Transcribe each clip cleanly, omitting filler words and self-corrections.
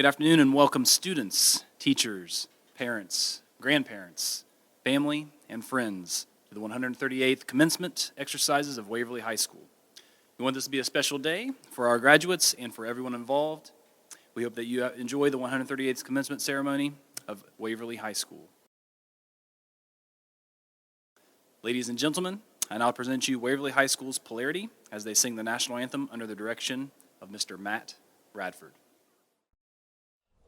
Good afternoon and welcome students, teachers, parents, grandparents, family, and friends to the 138th commencement exercises of Waverly High School. We want this to be a special day for our graduates and for everyone involved. We hope that you enjoy the 138th commencement ceremony of Waverly High School. Ladies and gentlemen, I now present you Waverly High School's Polarity as they sing the national anthem under the direction of Mr. Matt Radford.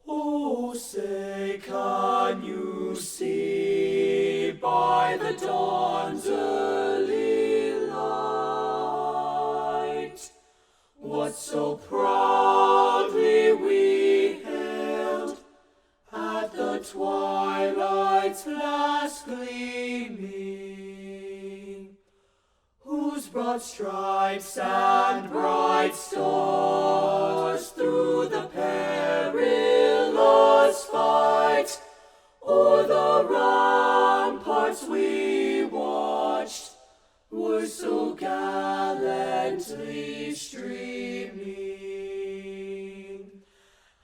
Oh, say, can you see by the dawn's early light what so proudly we hailed at the twilight's last gleaming, whose broad stripes and bright stars through the perilous fight o'er the ramparts we watched were so gallantly streaming,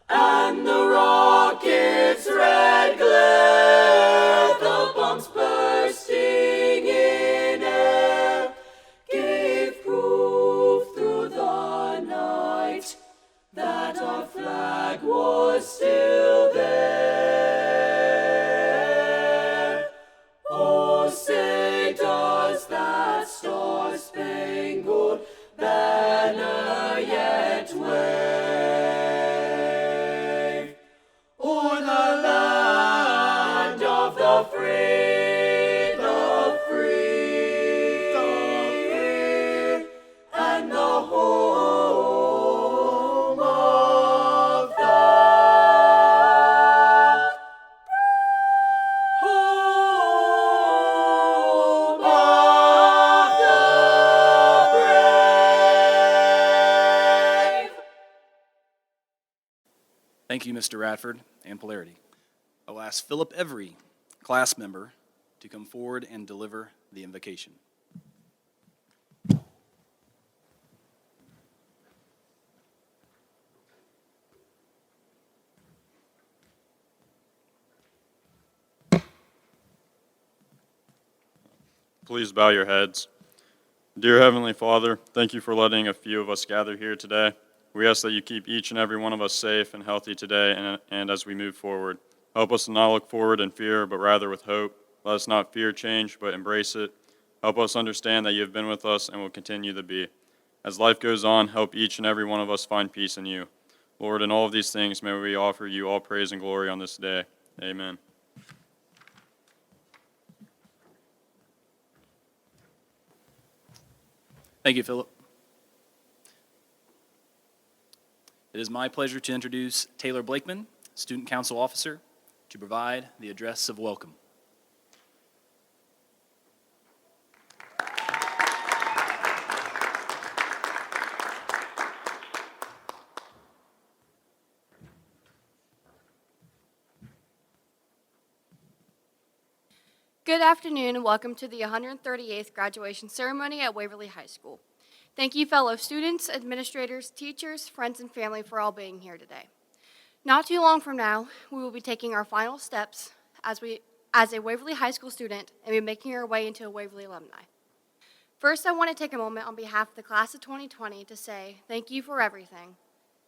and the rocket's red glare, the bombs bursting in air, gave proof through the night that our flag was still there. Oh, say, does that star-spangled banner yet wave o'er the land of the free, the free, the free, and the home of the brave. Thank you, Mr. Radford and Polarity. I will ask Philip Every, class member, to come forward and deliver the invocation. Please bow your heads. Dear Heavenly Father, thank you for letting a few of us gather here today. We ask that you keep each and every one of us safe and healthy today and as we move forward. Help us to not look forward in fear, but rather with hope. Let us not fear change, but embrace it. Help us understand that you have been with us and will continue to be. As life goes on, help each and every one of us find peace in you. Lord, in all of these things, may we offer you all praise and glory on this day. Amen. Thank you, Philip. It is my pleasure to introduce Taylor Blakeman, Student Council Officer, to provide the address of welcome. Good afternoon and welcome to the 138th graduation ceremony at Waverly High School. Thank you, fellow students, administrators, teachers, friends, and family for all being here today. Not too long from now, we will be taking our final steps as a Waverly High School student and be making our way into a Waverly alumni. First, I want to take a moment on behalf of the class of 2020 to say thank you for everything.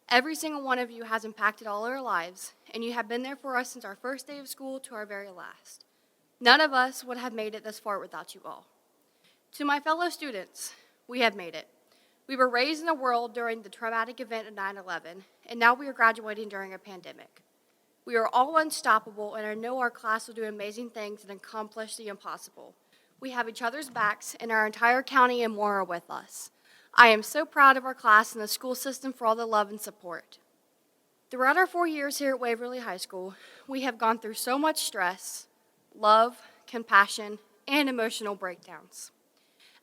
Every single one of you has impacted all our lives, and you have been there for us since our first day of school to our very last. None of us would have made it this far without you all. To my fellow students, we have made it. We were raised in a world during the traumatic event of 9/11, and now we are graduating during a pandemic. We are all unstoppable, and I know our class will do amazing things and accomplish the impossible. We have each other's backs, and our entire county and more are with us. I am so proud of our class and the school system for all the love and support. Throughout our 4 years here at Waverly High School, we have gone through so much stress, love, compassion, and emotional breakdowns.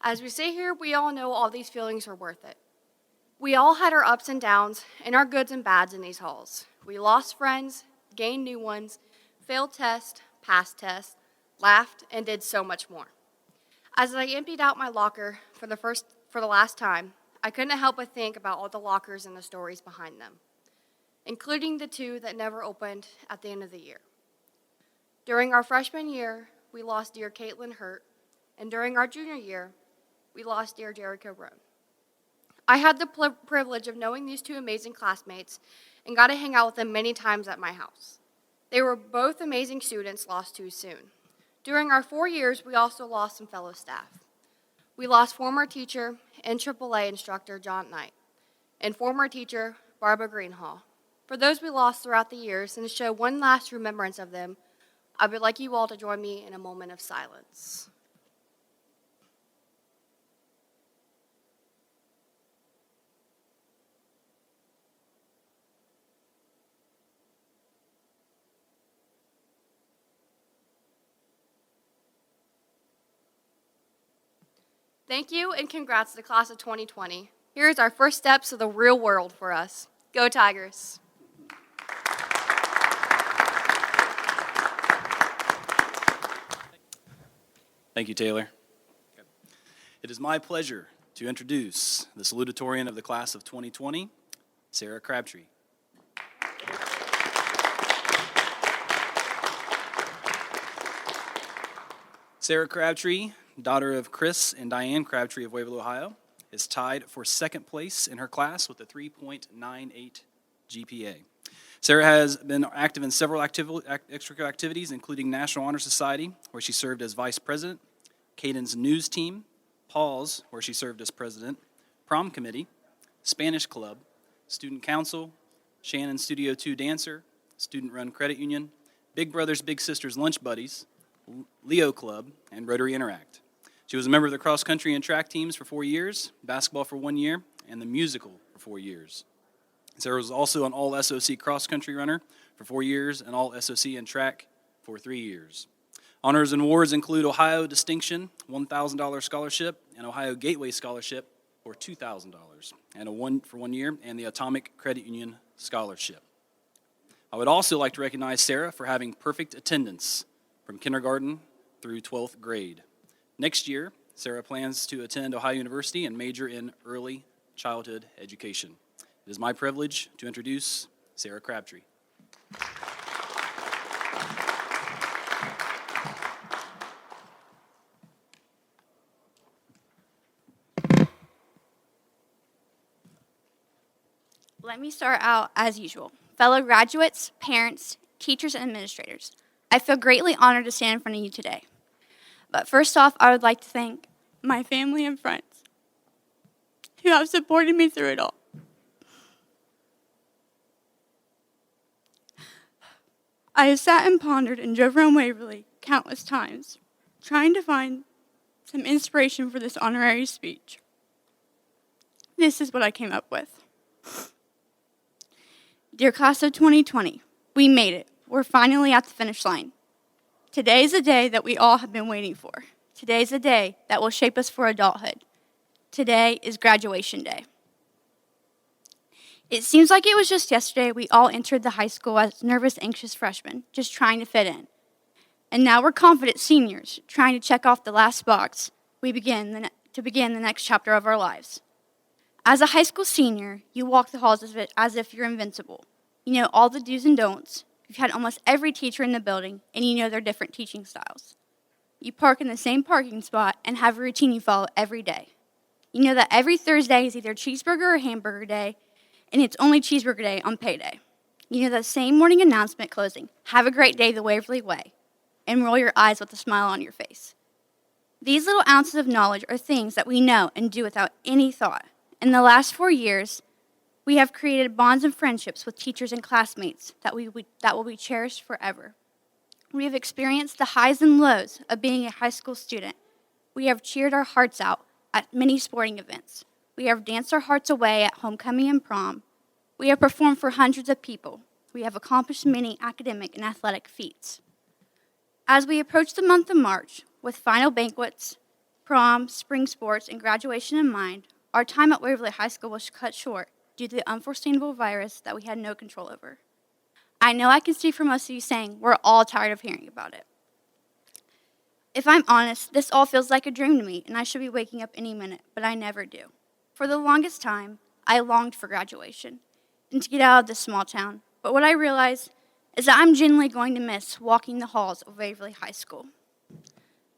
As we sit here, we all know all these feelings are worth it. We all had our ups and downs and our goods and bads in these halls. We lost friends, gained new ones, failed tests, passed tests, laughed, and did so much more. As I emptied out my locker for the last time, I couldn't help but think about all the lockers and the stories behind them. including the 2 that never opened at the end of the year. During our freshman year, we lost dear Caitlin Hurt, and during our junior year, we lost dear Jericho Roan. I had the privilege of knowing these 2 amazing classmates and got to hang out with them many times at my house. They were both amazing students lost too soon. During our 4 years, we also lost some fellow staff. We lost former teacher and AAA instructor John Knight and former teacher Barbara Greenhall. For those we lost throughout the years, and to show one last remembrance of them, I would like you all to join me in a moment of silence. Thank you, and congrats to the class of 2020. Here is our first steps to the real world for us. Go Tigers! Thank you, Taylor. It is my pleasure to introduce the Salutatorian of the class of 2020, Sarah Crabtree. Sarah Crabtree, daughter of Chris and Diane Crabtree of Waverly, Ohio, is tied for second place in her class with a 3.98 GPA. Sarah has been active in several extracurricular activities, including National Honor Society, where she served as vice president, Caden's news team, Paul's, where she served as president, prom committee, Spanish club, student council, Shannon Studio 2 dancer, student-run credit union, Big Brothers Big Sisters lunch buddies, Leo Club, and Rotary Interact. She was a member of the cross-country and track teams for 4 years, basketball for 1 year, and the musical for 4 years. Sarah was also an all-SOC cross-country runner for 4 years and all-SOC and track for 3 years. Honors and awards include Ohio Distinction, $1,000 scholarship, and Ohio Gateway Scholarship for $2,000, and for 1 year, and the Atomic Credit Union Scholarship. I would also like to recognize Sarah for having perfect attendance from kindergarten through 12th grade. Next year, Sarah plans to attend Ohio University and major in early childhood education. It is my privilege to introduce Sarah Crabtree. Let me start out as usual. Fellow graduates, parents, teachers, and administrators, I feel greatly honored to stand in front of you today. But first off, I would like to thank my family and friends who have supported me through it all. I have sat and pondered and drove around Waverly countless times, trying to find some inspiration for this honorary speech. This is what I came up with. Dear class of 2020, we made it. We're finally at the finish line. Today is the day that we all have been waiting for. Today is the day that will shape us for adulthood. Today is graduation day. It seems like it was just yesterday we all entered the high school as nervous, anxious freshmen, just trying to fit in. And now we're confident seniors, trying to check off the last box to begin the next chapter of our lives. As a high school senior, you walk the halls as if you're invincible. You know all the do's and don'ts. You've had almost every teacher in the building, and you know their different teaching styles. You park in the same parking spot and have a routine you follow every day. You know that every Thursday is either cheeseburger or hamburger day, and it's only cheeseburger day on payday. You know that same morning announcement closing, have a great day the Waverly way, and roll your eyes with a smile on your face. These little ounces of knowledge are things that we know and do without any thought. In the last 4 years, we have created bonds and friendships with teachers and classmates that will be cherished forever. We have experienced the highs and lows of being a high school student. We have cheered our hearts out at many sporting events. We have danced our hearts away at homecoming and prom. We have performed for hundreds of people. We have accomplished many academic and athletic feats. As we approach the month of March, with final banquets, prom, spring sports, and graduation in mind, our time at Waverly High School was cut short due to the unforeseeable virus that we had no control over. I know I can speak for most of you saying we're all tired of hearing about it. If I'm honest, this all feels like a dream to me, and I should be waking up any minute, but I never do. For the longest time, I longed for graduation. and to get out of this small town. But what I realize is that I'm genuinely going to miss walking the halls of Waverly High School.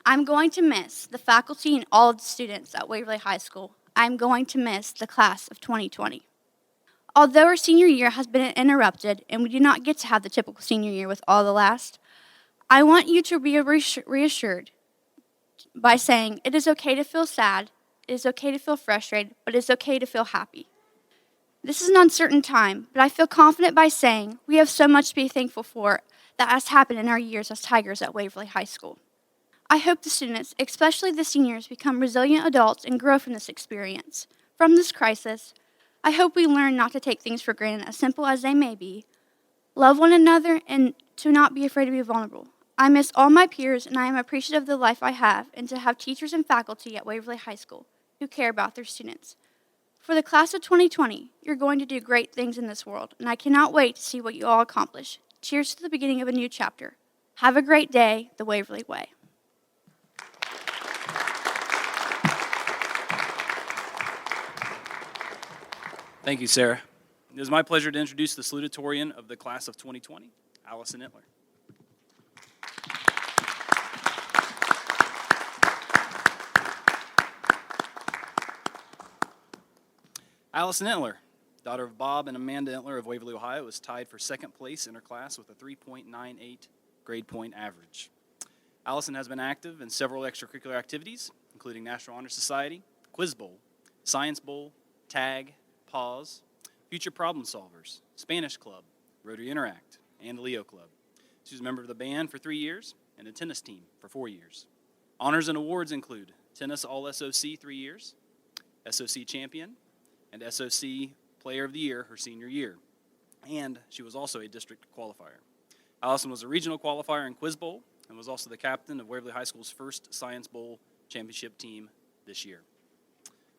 I'm going to miss the faculty and all of the students at Waverly High School. I'm going to miss the class of 2020. Although our senior year has been interrupted and we do not get to have the typical senior year with all the last, I want you to be reassured by saying it is okay to feel sad, it is okay to feel frustrated, but it's okay to feel happy. This is an uncertain time, but I feel confident by saying we have so much to be thankful for that has happened in our years as Tigers at Waverly High School. I hope the students, especially the seniors, become resilient adults and grow from this experience. From this crisis, I hope we learn not to take things for granted, as simple as they may be, love one another, and to not be afraid to be vulnerable. I miss all my peers, and I am appreciative of the life I have, and to have teachers and faculty at Waverly High School who care about their students. For the class of 2020, you're going to do great things in this world, and I cannot wait to see what you all accomplish. Cheers to the beginning of a new chapter. Have a great day, the Waverly way. Thank you, Sarah. It is my pleasure to introduce the Salutatorian of the class of 2020, Allison Entler. Allison Entler, daughter of Bob and Amanda Entler of Waverly, Ohio, was tied for second place in her class with a 3.98 grade point average. Allison has been active in several extracurricular activities, including National Honor Society, Quiz Bowl, Science Bowl, TAG, Pause, Future Problem Solvers, Spanish Club, Rotary Interact, and the Leo Club. She was a member of the band for 3 years and a tennis team for 4 years. Honors and awards include Tennis All-SOC 3 years, SOC Champion, and SOC Player of the Year her senior year. And she was also a district qualifier. Allison was a regional qualifier in Quiz Bowl and was also the captain of Waverly High School's first Science Bowl championship team this year.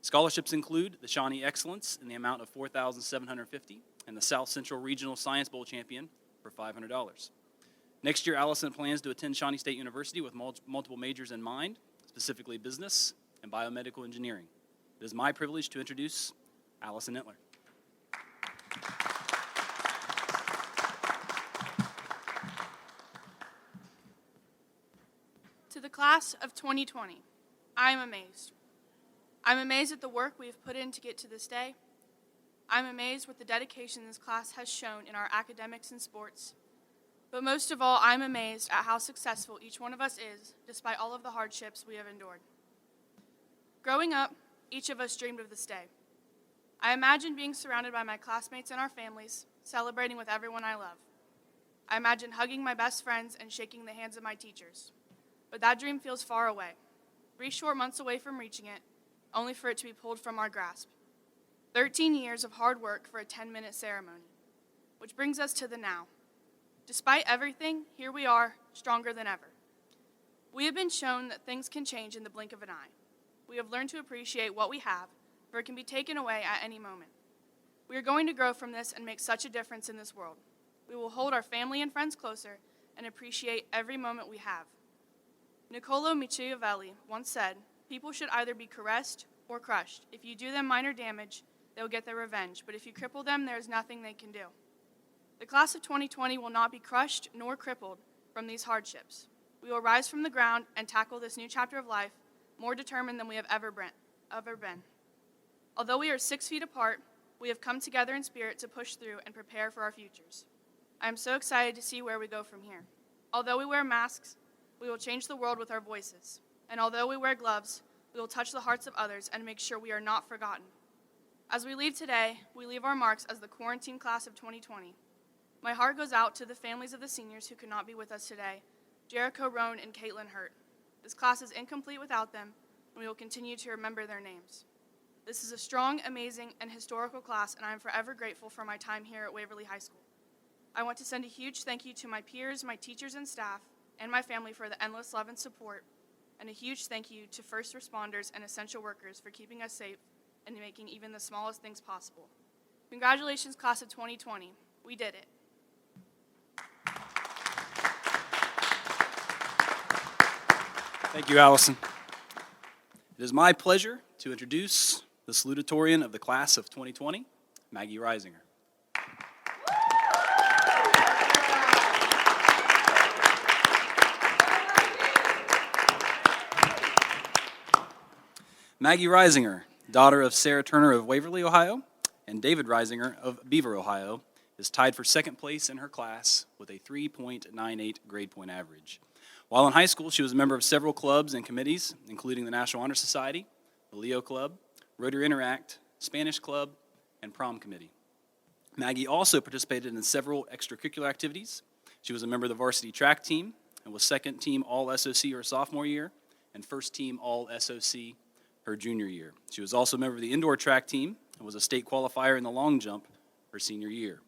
Scholarships include the Shawnee Excellence in the amount of $4,750 and the South Central Regional Science Bowl champion for $500. Next year, Allison plans to attend Shawnee State University with multiple majors in mind, specifically business and biomedical engineering. It is my privilege to introduce Allison Entler. To the class of 2020, I am amazed. I'm amazed at the work we have put in to get to this day. I'm amazed with the dedication this class has shown in our academics and sports. But most of all, I'm amazed at how successful each one of us is, despite all of the hardships we have endured. Growing up, each of us dreamed of this day. I imagined being surrounded by my classmates and our families, celebrating with everyone I love. I imagined hugging my best friends and shaking the hands of my teachers. But that dream feels far away, 3 short months away from reaching it, only for it to be pulled from our grasp. 13 years of hard work for a 10-minute ceremony. Which brings us to the now. Despite everything, here we are, stronger than ever. We have been shown that things can change in the blink of an eye. We have learned to appreciate what we have, for it can be taken away at any moment. We are going to grow from this and make such a difference in this world. We will hold our family and friends closer and appreciate every moment we have. Niccolo Machiavelli once said, "People should either be caressed or crushed. If you do them minor damage, they will get their revenge, but if you cripple them, there is nothing they can do." The class of 2020 will not be crushed nor crippled from these hardships. We will rise from the ground and tackle this new chapter of life more determined than we have ever been. Although we are 6 feet apart, we have come together in spirit to push through and prepare for our futures. I am so excited to see where we go from here. Although we wear masks, we will change the world with our voices. And although we wear gloves, we will touch the hearts of others and make sure we are not forgotten. As we leave today, we leave our marks as the quarantine class of 2020. My heart goes out to the families of the seniors who could not be with us today, Jericho Roan and Caitlin Hurt. This class is incomplete without them, and we will continue to remember their names. This is a strong, amazing, and historical class, and I am forever grateful for my time here at Waverly High School. I want to send a huge thank you to my peers, my teachers and staff, and my family for the endless love and support, and a huge thank you to first responders and essential workers for keeping us safe and making even the smallest things possible. Congratulations, class of 2020. We did it. Thank you, Allison. It is my pleasure to introduce the Salutatorian of the class of 2020, Maggie Reisinger. Maggie Reisinger, daughter of Sarah Turner of Waverly, Ohio, and David Reisinger of Beaver, Ohio, is tied for second place in her class with a 3.98 grade point average. While in high school, she was a member of several clubs and committees, including the National Honor Society, the Leo Club, Rotary Interact, Spanish Club, and Prom Committee. Maggie also participated in several extracurricular activities. She was a member of the varsity track team and was second team All-SOC her sophomore year and first team All-SOC her junior year. She was also a member of the indoor track team and was a state qualifier in the long jump her senior year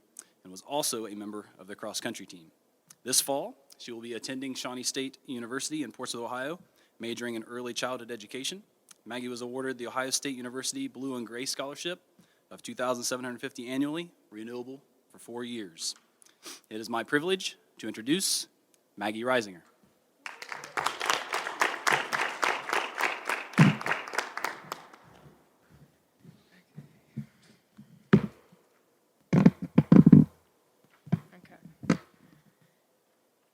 and was also a member of the cross-country team. This fall, she will be attending Shawnee State University in Portsmouth, Ohio, majoring in early childhood education. Maggie was awarded the Ohio State University Blue and Gray Scholarship of $2,750 annually, renewable for 4 years. It is my privilege to introduce Maggie Reisinger.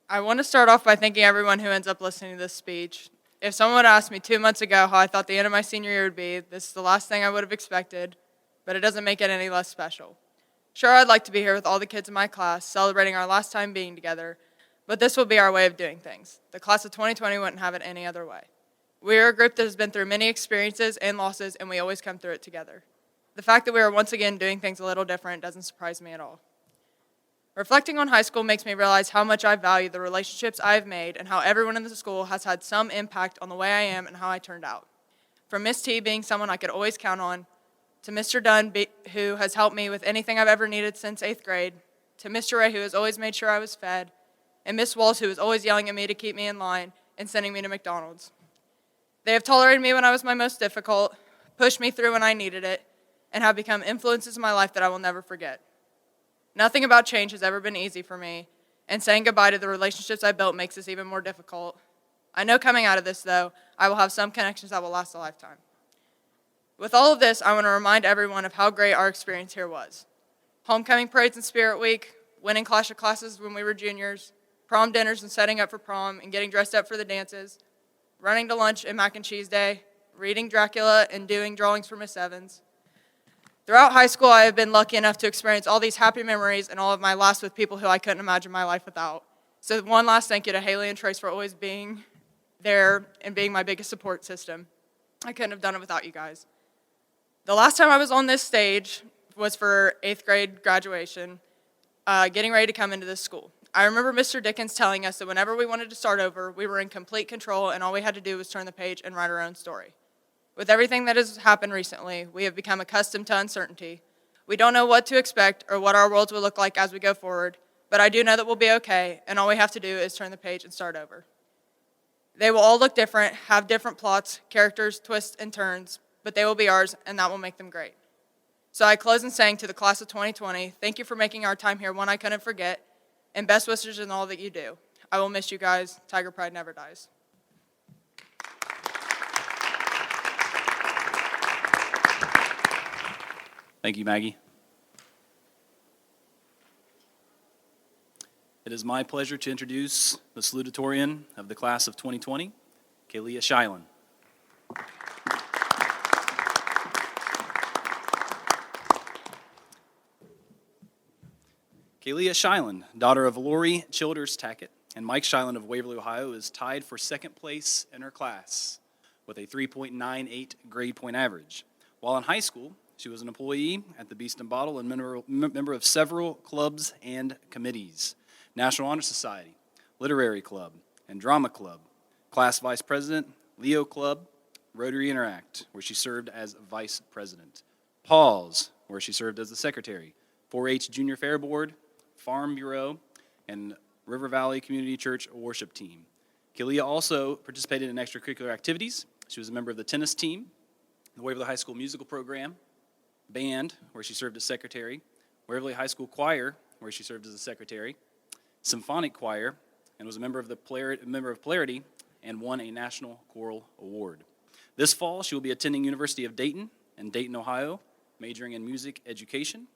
I want to start off by thanking everyone who ends up listening to this speech. If someone had asked me 2 months ago how I thought the end of my senior year would be, this is the last thing I would have expected, but it doesn't make it any less special. Sure, I'd like to be here with all the kids in my class, celebrating our last time being together, but this will be our way of doing things. The class of 2020 wouldn't have it any other way. We are a group that has been through many experiences and losses, and we always come through it together. The fact that we are once again doing things a little different doesn't surprise me at all. Reflecting on high school makes me realize how much I value the relationships I have made and how everyone in the school has had some impact on the way I am and how I turned out. From Miss T being someone I could always count on, to Mr. Dunn, who has helped me with anything I've ever needed since 8th grade, to Mr. Ray, who has always made sure I was fed, and Miss Walls, who was always yelling at me to keep me in line and sending me to McDonald's. They have tolerated me when I was my most difficult, pushed me through when I needed it, and have become influences in my life that I will never forget. Nothing about change has ever been easy for me, and saying goodbye to the relationships I built makes this even more difficult. I know coming out of this, though, I will have some connections that will last a lifetime. With all of this, I want to remind everyone of how great our experience here was. Homecoming parades and Spirit Week, winning Clash of Classes when we were juniors, prom dinners and setting up for prom and getting dressed up for the dances, running to lunch and mac and cheese day, reading Dracula and doing drawings for Miss Evans. Throughout high school, I have been lucky enough to experience all these happy memories and all of my laughs with people who I couldn't imagine my life without. So one last thank you to Haley and Trace for always being there and being my biggest support system. I couldn't have done it without you guys. The last time I was on this stage was for 8th grade graduation, getting ready to come into this school. I remember Mr. Dickens telling us that whenever we wanted to start over, we were in complete control and all we had to do was turn the page and write our own story. With everything that has happened recently, we have become accustomed to uncertainty. We don't know what to expect or what our worlds will look like as we go forward, but I do know that we'll be okay, and all we have to do is turn the page and start over. They will all look different, have different plots, characters, twists, and turns, but they will be ours, and that will make them great. So I close in saying to the class of 2020, thank you for making our time here one I couldn't forget, and best wishes in all that you do. I will miss you guys. Tiger Pride never dies. Thank you, Maggie. It is my pleasure to introduce the Salutatorian of the class of 2020, Kalia Shilen. Kalia Shilen, daughter of Lori Childers Tackett and Mike Shilen of Waverly, Ohio, is tied for second place in her class with a 3.98 grade point average. While in high school, she was an employee at the Beast and Bottle and member of several clubs and committees: National Honor Society, Literary Club, and Drama Club, Class Vice President, Leo Club, Rotary Interact, where she served as Vice President, Paws, where she served as the Secretary, 4-H Junior Fair Board, Farm Bureau, and River Valley Community Church Worship Team. Kalia also participated in extracurricular activities. She was a member of the tennis team, the Waverly High School musical program, band, where she served as secretary, Waverly High School choir, where she served as a secretary, symphonic choir, and was a member of Polarity, and won a National Choral Award. This fall, she will be attending University of Dayton in Dayton, Ohio, majoring in music education.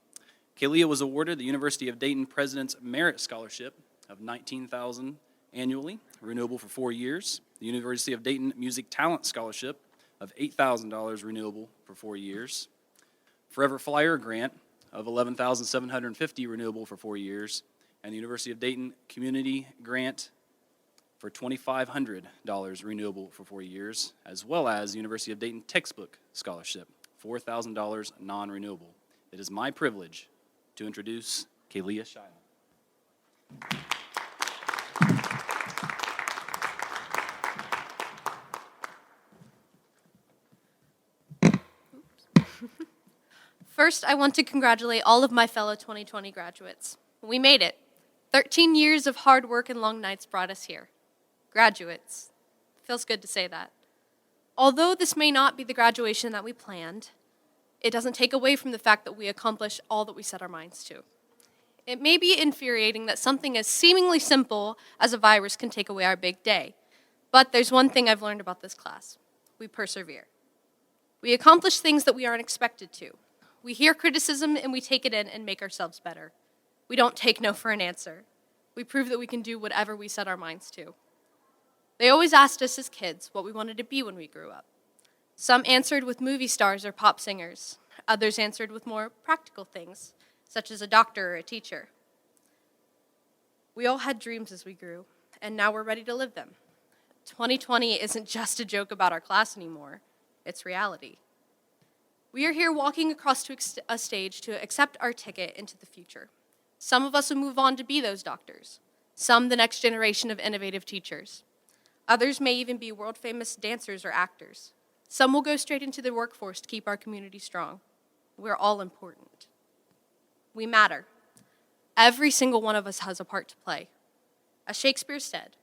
Kalia was awarded the University of Dayton President's Merit Scholarship of $19,000 annually, renewable for 4 years, the University of Dayton Music Talent Scholarship of $8,000 renewable for 4 years, Forever Flyer grant of $11,750 renewable for 4 years, and the University of Dayton Community Grant for $2,500 renewable for 4 years, as well as the University of Dayton Textbook Scholarship, $4,000 non-renewable. It is my privilege to introduce Kalia Shiloh. First, I want to congratulate all of my fellow 2020 graduates. We made it. 13 years of hard work and long nights brought us here. Graduates. Feels good to say that. Although this may not be the graduation that we planned, it doesn't take away from the fact that we accomplished all that we set our minds to. It may be infuriating that something as seemingly simple as a virus can take away our big day. But there's one thing I've learned about this class. We persevere. We accomplish things that we aren't expected to. We hear criticism and we take it in and make ourselves better. We don't take no for an answer. We prove that we can do whatever we set our minds to. They always asked us as kids what we wanted to be when we grew up. Some answered with movie stars or pop singers. Others answered with more practical things, such as a doctor or a teacher. We all had dreams as we grew, and now we're ready to live them. 2020 isn't just a joke about our class anymore. It's reality. We are here walking across to a stage to accept our ticket into the future. Some of us will move on to be those doctors. Some the next generation of innovative teachers. Others may even be world-famous dancers or actors. Some will go straight into the workforce to keep our community strong. We're all important. We matter. Every single one of us has a part to play. As Shakespeare said,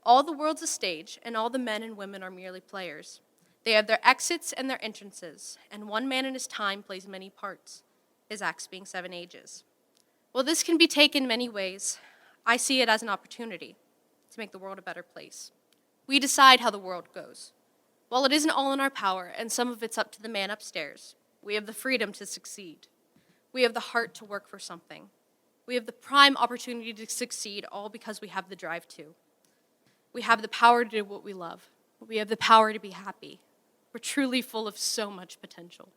all the world's a stage, and all the men and women are merely players. They have their exits and their entrances, and one man in his time plays many parts, his acts being 7 ages. While this can be taken many ways, I see it as an opportunity to make the world a better place. We decide how the world goes. While it isn't all in our power, and some of it's up to the man upstairs, we have the freedom to succeed. We have the heart to work for something. We have the prime opportunity to succeed, all because we have the drive to. We have the power to do what we love. We have the power to be happy. We're truly full of so much potential.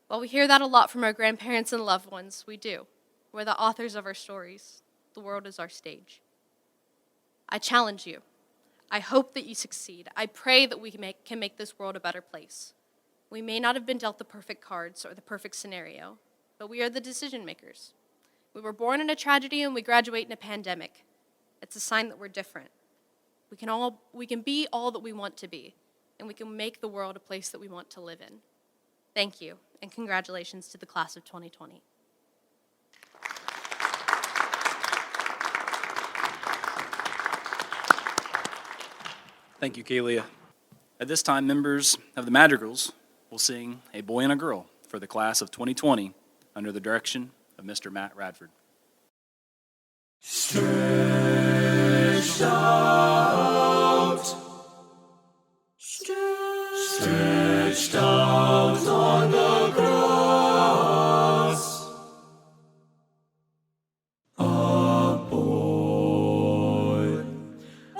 While we hear that a lot from our grandparents and loved ones, we do. We're the authors of our stories. The world is our stage. I challenge you. I hope that you succeed. I pray that we can make this world a better place. We may not have been dealt the perfect cards or the perfect scenario, but we are the decision makers. We were born in a tragedy and we graduate in a pandemic. It's a sign that we're different. We can be all that we want to be, and we can make the world a place that we want to live in. Thank you, and congratulations to the class of 2020. Thank you, Kalia. At this time, members of the Madrigals will sing A Boy and a Girl for the class of 2020 under the direction of Mr. Matt Radford. Stretched out, stretched out on the grass, a boy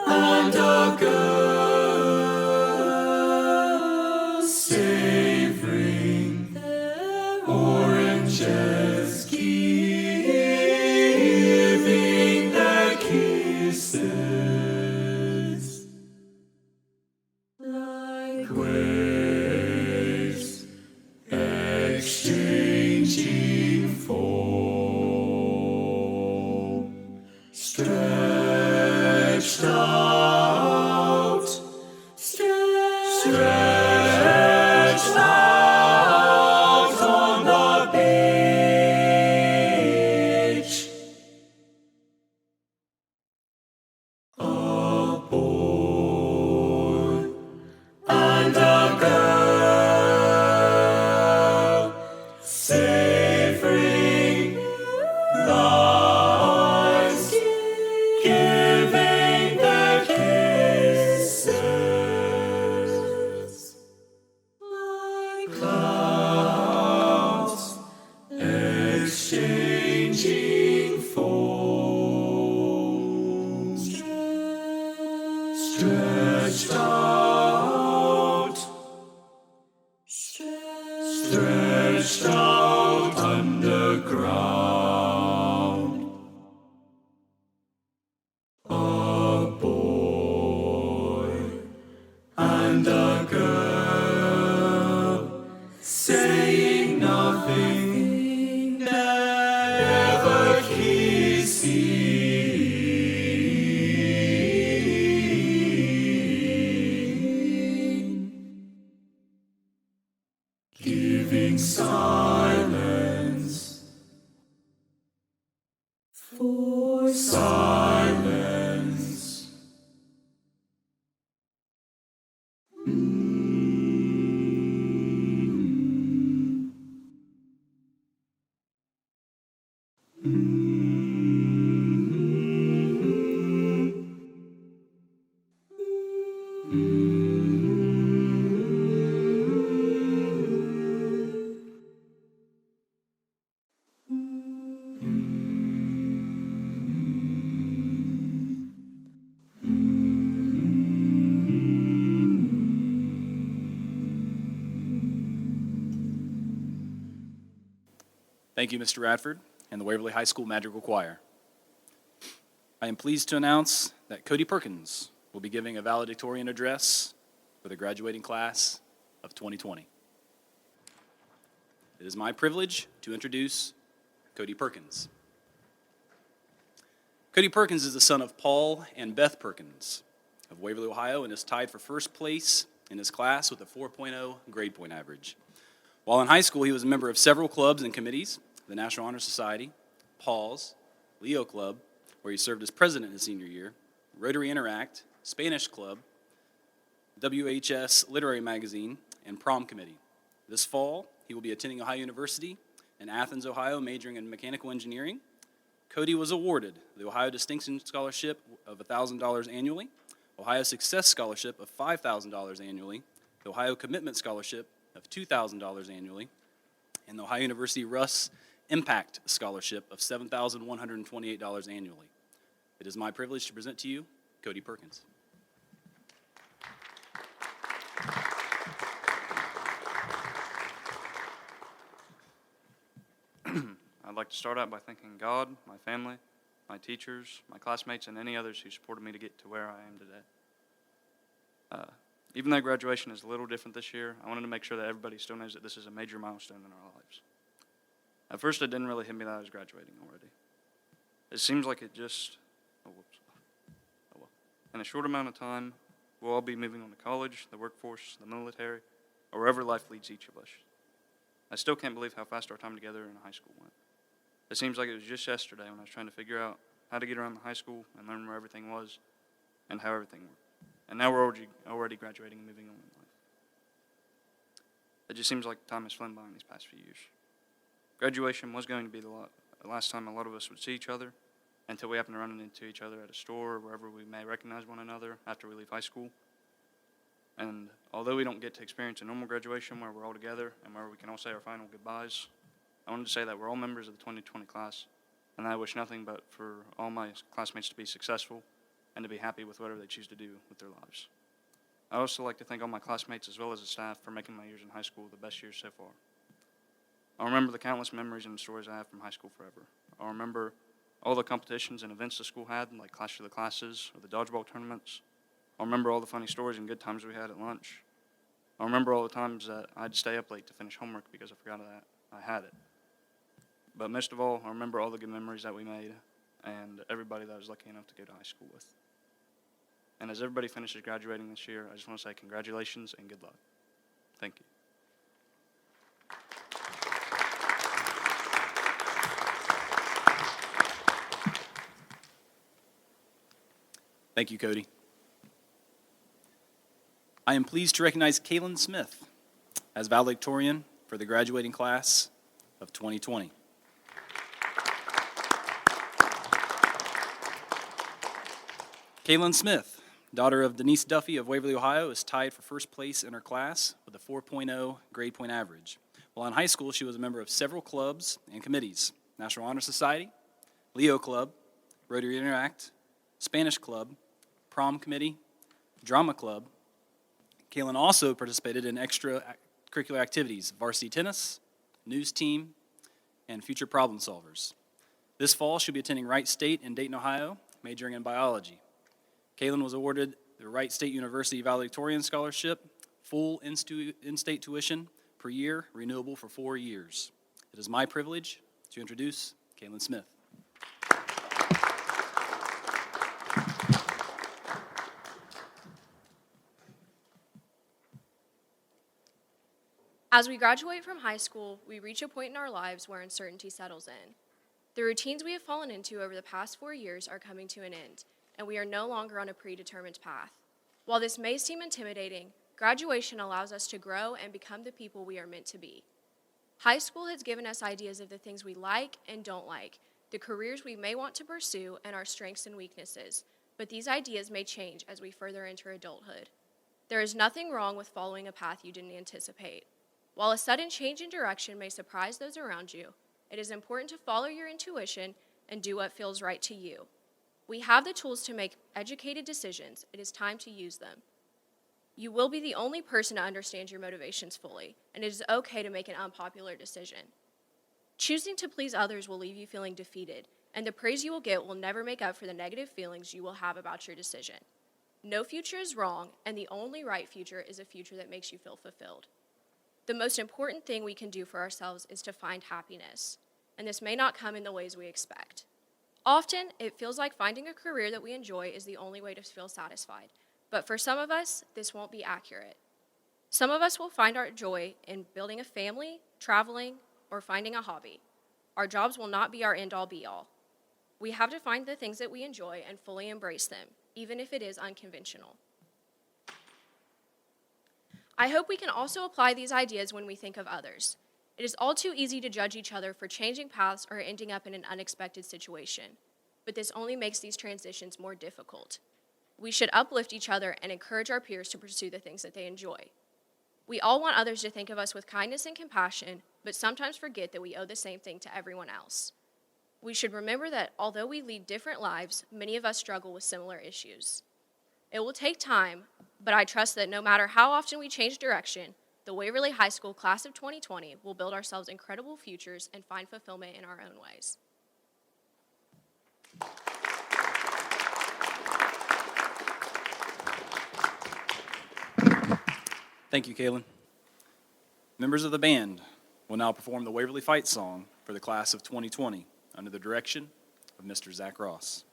and a girl, savoring oranges, giving their kisses like waves exchanging foam, stretched out, stretched out on the beach. the ground. A boy and a girl saying nothing, never kissing, giving silence for silence. Thank you, Mr. Radford and the Waverly High School Madrigal Choir. I am pleased to announce that Cody Perkins will be giving a valedictorian address for the graduating class of 2020. It is my privilege to introduce Cody Perkins. Cody Perkins is the son of Paul and Beth Perkins of Waverly, Ohio, and is tied for first place in his class with a 4.0 grade point average. While in high school, he was a member of several clubs and committees, the National Honor Society, Paul's, Leo Club, where he served as president his senior year, Rotary Interact, Spanish Club, WHS Literary Magazine, and Prom Committee. This fall, he will be attending Ohio University in Athens, Ohio, majoring in mechanical engineering. Cody was awarded the Ohio Distinction Scholarship of $1,000 annually, Ohio Success Scholarship of $5,000 annually, the Ohio Commitment Scholarship of $2,000 annually, and the Ohio University Russ Impact Scholarship of $7,128 annually. It is my privilege to present to you Cody Perkins. I'd like to start out by thanking God, my family, my teachers, my classmates, and any others who supported me to get to where I am today. Even though graduation is a little different this year, I wanted to make sure that everybody still knows that this is a major milestone in our lives. At first, it didn't really hit me that I was graduating already. It seems like it just, in a short amount of time, we'll all be moving on to college, the workforce, the military, or wherever life leads each of us. I still can't believe how fast our time together in high school went. It seems like it was just yesterday when I was trying to figure out how to get around the high school and learn where everything was and how everything worked. And now we're already graduating and moving on in life. It just seems like time has flown by in these past few years. Graduation was going to be the last time a lot of us would see each other until we happen to run into each other at a store or wherever we may recognize one another after we leave high school. And although we don't get to experience a normal graduation where we're all together and where we can all say our final goodbyes, I wanted to say that we're all members of the 2020 class, and I wish nothing but for all my classmates to be successful and to be happy with whatever they choose to do with their lives. I also like to thank all my classmates as well as the staff for making my years in high school the best years so far. I'll remember the countless memories and stories I have from high school forever. I'll remember all the competitions and events the school had, like Clash of the Classes or the dodgeball tournaments. I'll remember all the funny stories and good times we had at lunch. I'll remember all the times that I'd stay up late to finish homework because I forgot that I had it. But most of all, I remember all the good memories that we made and everybody that I was lucky enough to go to high school with. And as everybody finishes graduating this year, I just want to say congratulations and good luck. Thank you. Thank you, Cody. I am pleased to recognize Kaylin Smith as valedictorian for the graduating class of 2020. Kaylin Smith, daughter of Denise Duffy of Waverly, Ohio, is tied for first place in her class with a 4.0 grade point average. While in high school, she was a member of several clubs and committees: National Honor Society, Leo Club, Rotary Interact, Spanish Club, Prom Committee, Drama Club. Kaylin also participated in extracurricular activities: varsity tennis, news team, and future problem solvers. This fall, she'll be attending Wright State in Dayton, Ohio, majoring in biology. Kaylin was awarded the Wright State University Valedictorian Scholarship, full in-state tuition per year, renewable for 4 years. It is my privilege to introduce Kaylin Smith. As we graduate from high school, we reach a point in our lives where uncertainty settles in. The routines we have fallen into over the past 4 years are coming to an end, and we are no longer on a predetermined path. While this may seem intimidating, graduation allows us to grow and become the people we are meant to be. High school has given us ideas of the things we like and don't like, the careers we may want to pursue, and our strengths and weaknesses, but these ideas may change as we further enter adulthood. There is nothing wrong with following a path you didn't anticipate. While a sudden change in direction may surprise those around you, it is important to follow your intuition and do what feels right to you. We have the tools to make educated decisions. It is time to use them. You will be the only person to understand your motivations fully, and it is okay to make an unpopular decision. Choosing to please others will leave you feeling defeated, and the praise you will get will never make up for the negative feelings you will have about your decision. No future is wrong, and the only right future is a future that makes you feel fulfilled. The most important thing we can do for ourselves is to find happiness, and this may not come in the ways we expect. Often, it feels like finding a career that we enjoy is the only way to feel satisfied, but for some of us, this won't be accurate. Some of us will find our joy in building a family, traveling, or finding a hobby. Our jobs will not be our end-all be-all. We have to find the things that we enjoy and fully embrace them, even if it is unconventional. I hope we can also apply these ideas when we think of others. It is all too easy to judge each other for changing paths or ending up in an unexpected situation, but this only makes these transitions more difficult. We should uplift each other and encourage our peers to pursue the things that they enjoy. We all want others to think of us with kindness and compassion, but sometimes forget that we owe the same thing to everyone else. We should remember that although we lead different lives, many of us struggle with similar issues. It will take time, but I trust that no matter how often we change direction, the Waverly High School class of 2020 will build ourselves incredible futures and find fulfillment in our own ways. Thank you, Kaylin. Members of the band will now perform the Waverly Fight Song for the class of 2020 under the direction of Mr. Zach Ross.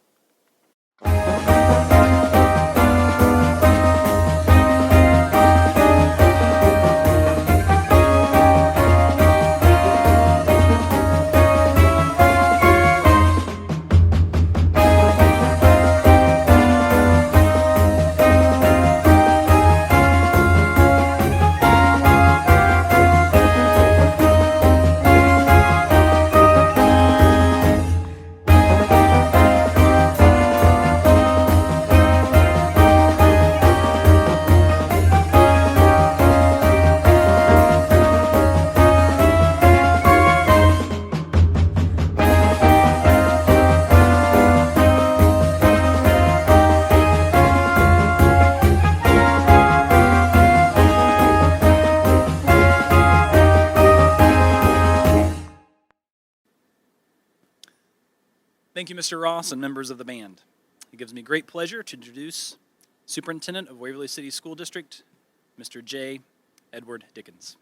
Thank you, Mr. Ross and members of the band. It gives me great pleasure to introduce Superintendent of Waverly City School District, Mr. J. Edward Dickens.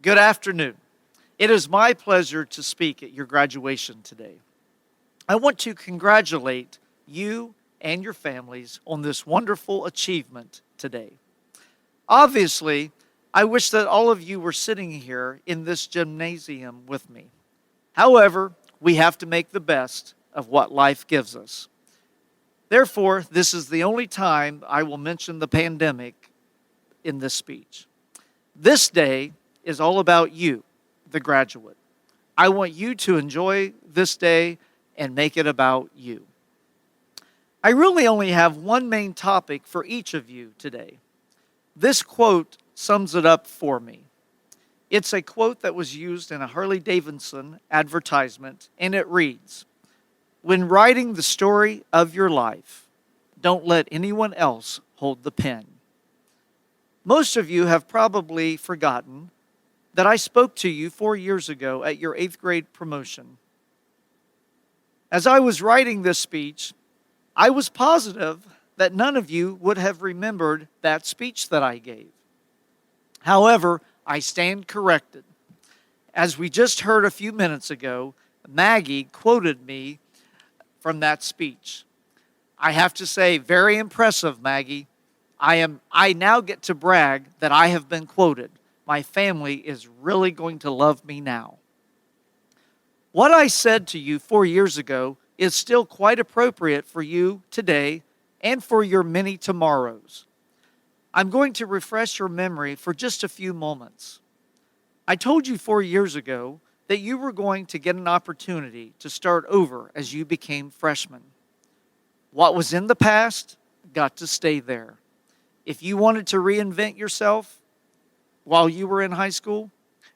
Good afternoon. It is my pleasure to speak at your graduation today. I want to congratulate you and your families on this wonderful achievement today. Obviously, I wish that all of you were sitting here in this gymnasium with me. However, we have to make the best of what life gives us. Therefore, this is the only time I will mention the pandemic in this speech. This day is all about you, the graduate. I want you to enjoy this day and make it about you. I really only have one main topic for each of you today. This quote sums it up for me. It's a quote that was used in a Harley-Davidson advertisement, and it reads, "When writing the story of your life, don't let anyone else hold the pen. Most of you have probably forgotten that I spoke to you 4 years ago at your 8th grade promotion. As I was writing this speech, I was positive that none of you would have remembered that speech that I gave. However, I stand corrected. As we just heard a few minutes ago, Maggie quoted me from that speech. I have to say, very impressive, Maggie. I now get to brag that I have been quoted. My family is really going to love me now. What I said to you 4 years ago is still quite appropriate for you today and for your many tomorrows. I'm going to refresh your memory for just a few moments. I told you 4 years ago that you were going to get an opportunity to start over as you became freshmen. What was in the past got to stay there. If you wanted to reinvent yourself while you were in high school,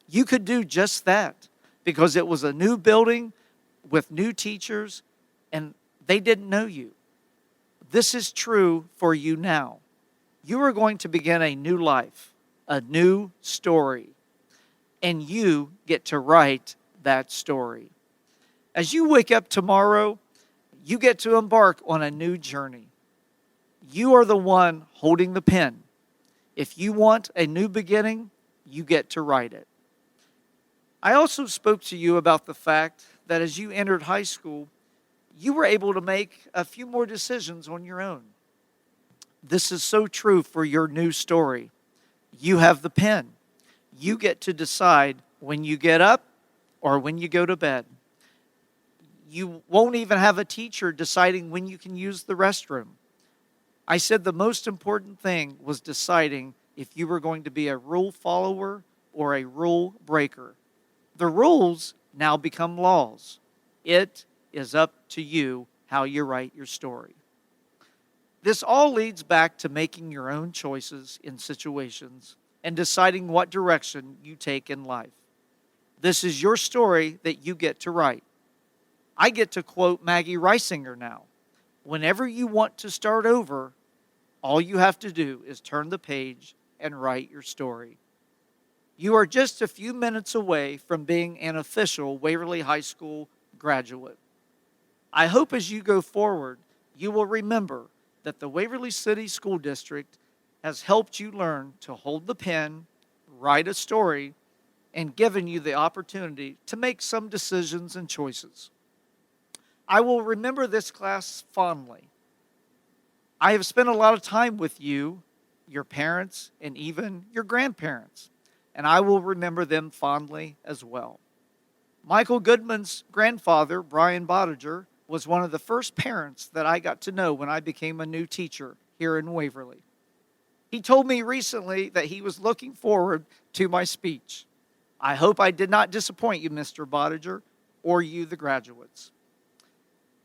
you could do just that because it was a new building with new teachers and they didn't know you. This is true for you now. You are going to begin a new life, a new story, and you get to write that story. As you wake up tomorrow, you get to embark on a new journey. You are the one holding the pen. If you want a new beginning, you get to write it. I also spoke to you about the fact that as you entered high school, you were able to make a few more decisions on your own. This is so true for your new story. You have the pen. You get to decide when you get up or when you go to bed. You won't even have a teacher deciding when you can use the restroom. I said the most important thing was deciding if you were going to be a rule follower or a rule breaker. The rules now become laws. It is up to you how you write your story. This all leads back to making your own choices in situations and deciding what direction you take in life. This is your story that you get to write. I get to quote Maggie Reisinger now. Whenever you want to start over, all you have to do is turn the page and write your story. You are just a few minutes away from being an official Waverly High School graduate. I hope as you go forward, you will remember that the Waverly City School District has helped you learn to hold the pen, write a story, and given you the opportunity to make some decisions and choices. I will remember this class fondly. I have spent a lot of time with you, your parents, and even your grandparents, and I will remember them fondly as well. Michael Goodman's grandfather, Brian Bottiger, was one of the first parents that I got to know when I became a new teacher here in Waverly. He told me recently that he was looking forward to my speech. I hope I did not disappoint you, Mr. Bottiger, or you, the graduates.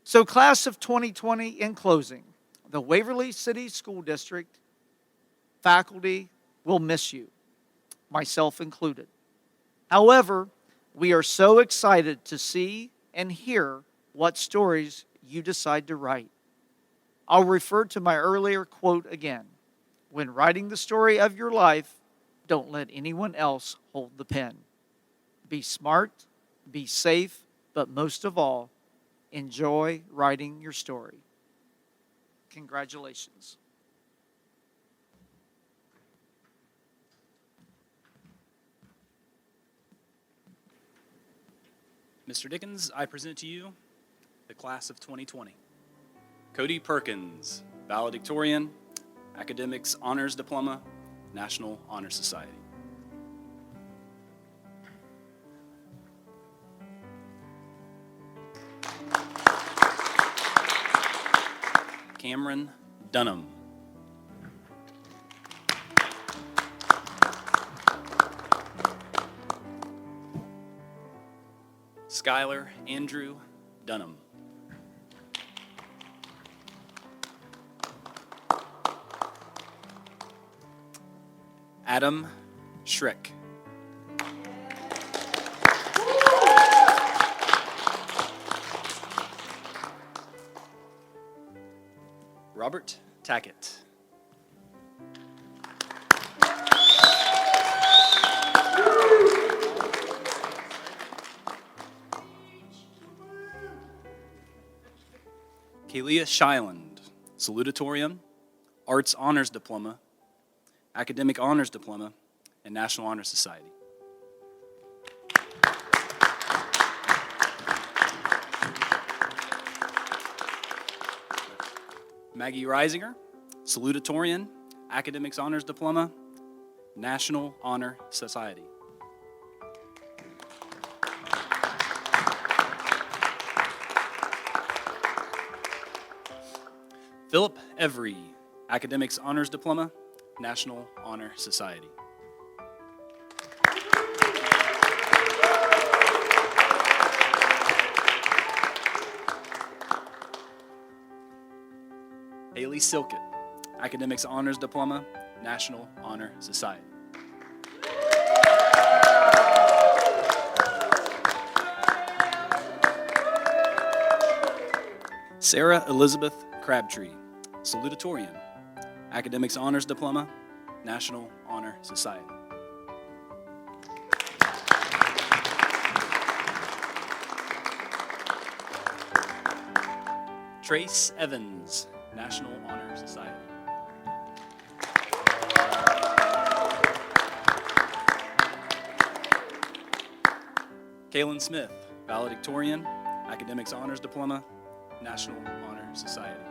So, class of 2020, in closing, the Waverly City School District faculty will miss you, myself included. However, we are so excited to see and hear what stories you decide to write. I'll refer to my earlier quote again. When writing the story of your life, don't let anyone else hold the pen. Be smart, be safe, but most of all, enjoy writing your story. Congratulations. Mr. Dickens, I present to you the class of 2020. Cody Perkins, Valedictorian, Academics Honors Diploma, National Honor Society. Cameron Dunham. Skylar Andrew Dunham. Adam Schreck. Robert Tackett. Kalia Shyland, Salutatorian, Arts Honors Diploma, Academic Honors Diploma, and National Honor Society. Maggie Reisinger, Salutatorian, Academics Honors Diploma, National Honor Society. Philip Every, Academics Honors Diploma, National Honor Society. Haley Silkett, Academics Honors Diploma, National Honor Society. Sarah Elizabeth Crabtree, Salutatorian, Academics Honors Diploma, National Honor Society. Trace Evans, National Honor Society. Kaylin Smith, Valedictorian, Academics Honors Diploma, National Honor Society.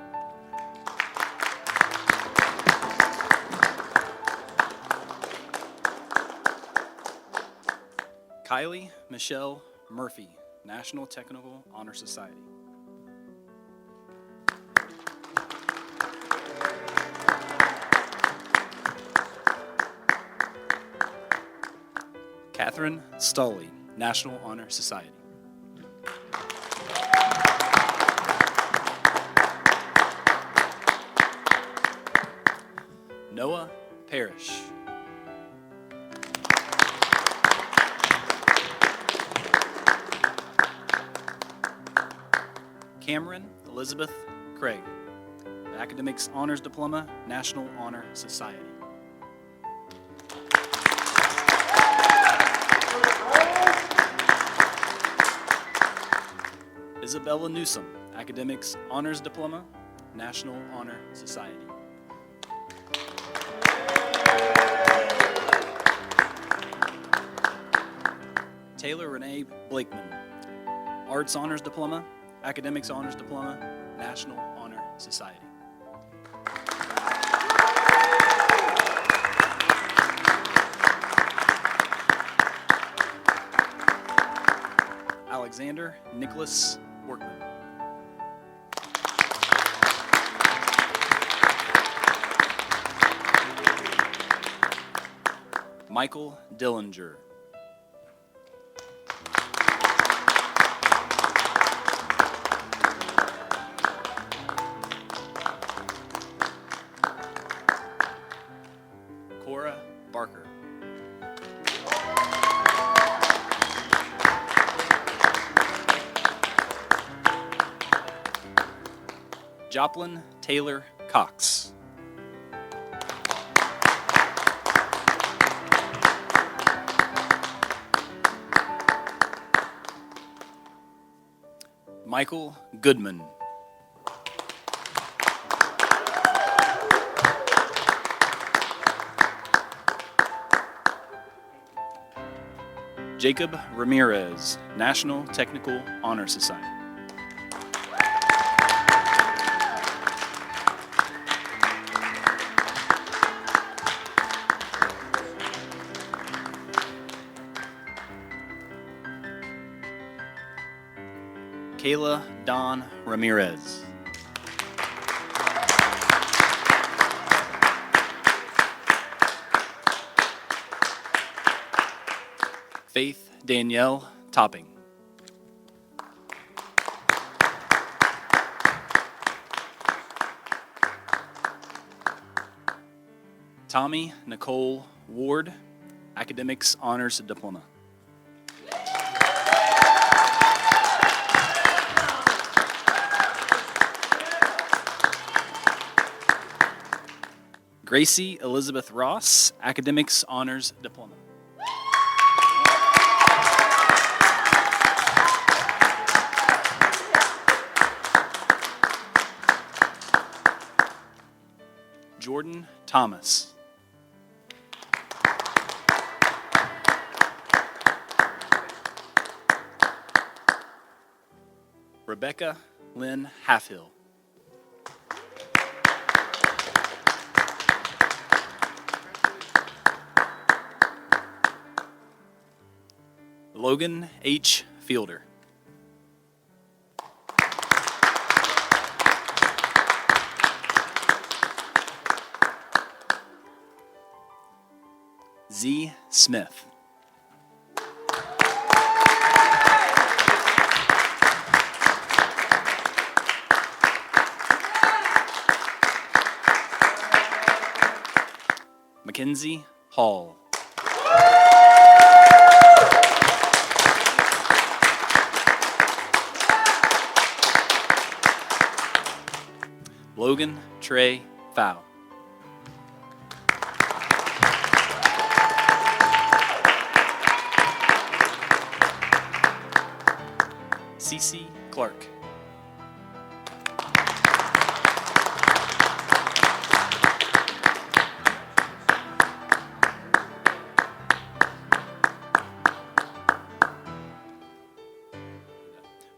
Kylie Michelle Murphy, National Technical Honor Society. Catherine Stully, National Honor Society. Noah Parrish. Cameron Elizabeth Craig, Academics Honors Diploma, National Honor Society. Isabella Newsom, Academics Honors Diploma, National Honor Society. Taylor Renee Blakeman, Arts Honors Diploma, Academics Honors Diploma, National Honor Society. Alexander Nicholas Workman. Michael Dillinger. Cora Barker. Joplin Taylor Cox. Michael Goodman. Jacob Ramirez, National Technical Honor Society. Kayla Dawn Ramirez. Faith Danielle Topping. Tommy Nicole Ward, Academics Honors Diploma. Gracie Elizabeth Ross, Academics Honors Diploma. Jordan Thomas. Rebecca Lynn Halfhill. Logan H. Fielder. Z. Smith. Mackenzie Hall. Logan Trey Fow. Cece Clark.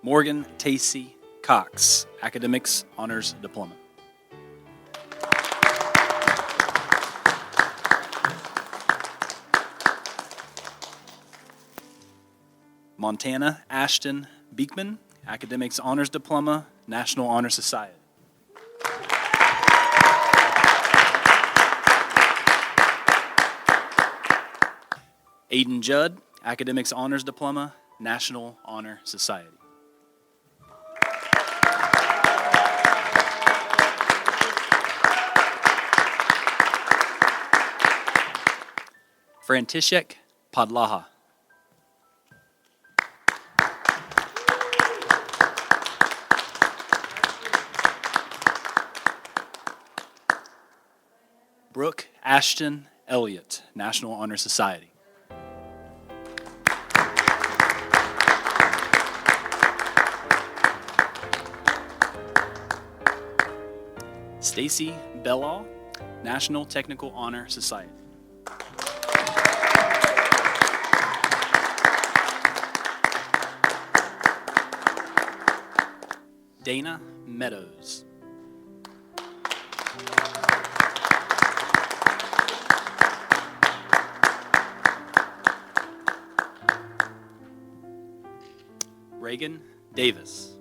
Morgan Tacey Cox, Academics Honors Diploma. Montana Ashton Beekman, Academics Honors Diploma, National Honor Society. Aiden Judd, Academics Honors Diploma, National Honor Society. František Podlaha. Brooke Ashton Elliott, National Honor Society. Stacy Bellaw, National Technical Honor Society. Dana Meadows. Reagan Davis.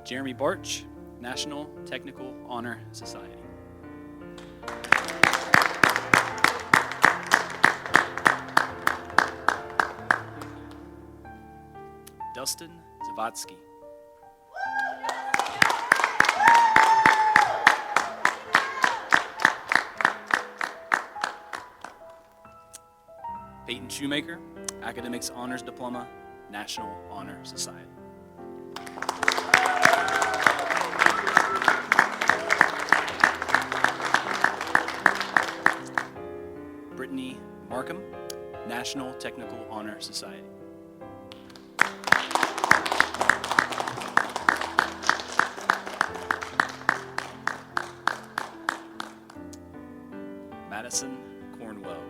Jeremy Barch, National Technical Honor Society. Dustin Zavatsky. Peyton Shoemaker, Academics Honors Diploma, National Honor Society. Brittany Markham, National Technical Honor Society. Madison Cornwell.